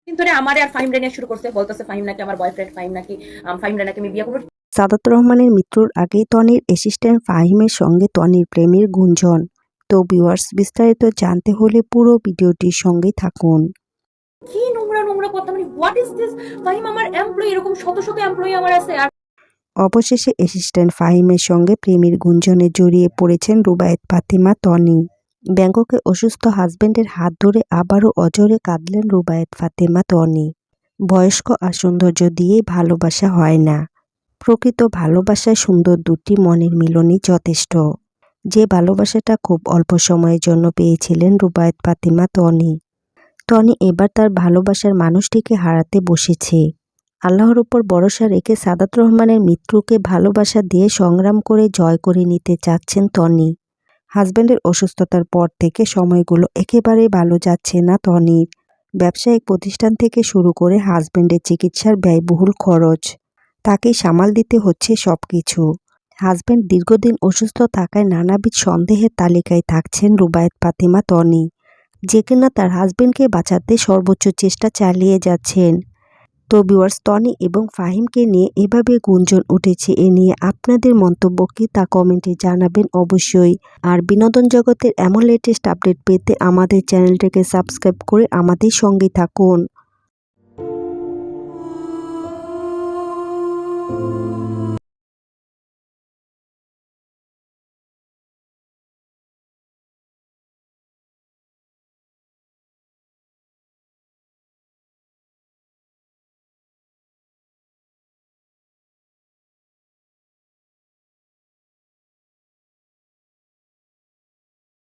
কিন্তু আমারে আর ফাহিম রে নিয়ে শুরু করছে, বলতেছে ফাহিম নাকি আমার বয়ফ্রেন্ড, ফাহিম রে নাকি আমি বিয়ে করবো। সাদাত রহমানের মৃত্যুর আগেই তনির অ্যাসিস্ট্যান্ট ফাহিমের সঙ্গে তনির প্রেমের গুঞ্জন। তো ভিউয়ার্স, বিস্তারিত জানতে হলে পুরো ভিডিওটির সঙ্গেই থাকুন। কি নোংরা নোংরা কথা, মানে হোয়াট ইজ দিস? ফাহিম আমার এমপ্লয়ি, এরকম শত শত এমপ্লয়ি আমার আছে। আর অবশেষে অ্যাসিস্ট্যান্ট ফাহিমের সঙ্গে প্রেমের গুঞ্জনে জড়িয়ে পড়েছেন রুবায়েত ফাতেমা তনি। ব্যাংককে অসুস্থ হাজবেন্ডের হাত ধরে আবারও অঝরে কাঁদলেন রুবায়েত ফাতেমা তনি। বয়স্ক আর সৌন্দর্য দিয়েই ভালোবাসা হয় না, প্রকৃত ভালোবাসায় সুন্দর দুটি মনের মিলনই যথেষ্ট। যে ভালোবাসাটা খুব অল্প সময়ের জন্য পেয়েছিলেন রুবায়েত ফাতেমা তনি, টনি এবার তার ভালোবাসার মানুষটিকে হারাতে বসেছে। আল্লাহর উপর ভরসা রেখে সাদাত রহমানের মৃত্যুকে ভালোবাসা দিয়ে সংগ্রাম করে জয় করে নিতে চাচ্ছেন টনি। হাজব্যান্ডের অসুস্থতার পর থেকে সময়গুলো একেবারেই ভালো যাচ্ছে না টনির। ব্যবসায়িক প্রতিষ্ঠান থেকে শুরু করে হাজব্যান্ডের চিকিৎসার ব্যয়বহুল খরচ, তাকেই সামাল দিতে হচ্ছে সবকিছু। হাজব্যান্ড দীর্ঘদিন অসুস্থ থাকায় নানাবিধ সন্দেহের তালিকায় থাকছেন রুবায়েত ফাতেমা তনি, যে কিনা তার হাজবেন্ডকে বাঁচাতে সর্বোচ্চ চেষ্টা চালিয়ে যাচ্ছেন। তো ভিউয়ার্স, টনি এবং ফাহিমকে নিয়ে এভাবে গুঞ্জন উঠেছে, এ নিয়ে আপনাদের মন্তব্য কি তা কমেন্টে জানাবেন অবশ্যই। আর বিনোদন জগতের এমন লেটেস্ট আপডেট পেতে আমাদের চ্যানেলটাকে সাবস্ক্রাইব করে আমাদের সঙ্গে থাকুন।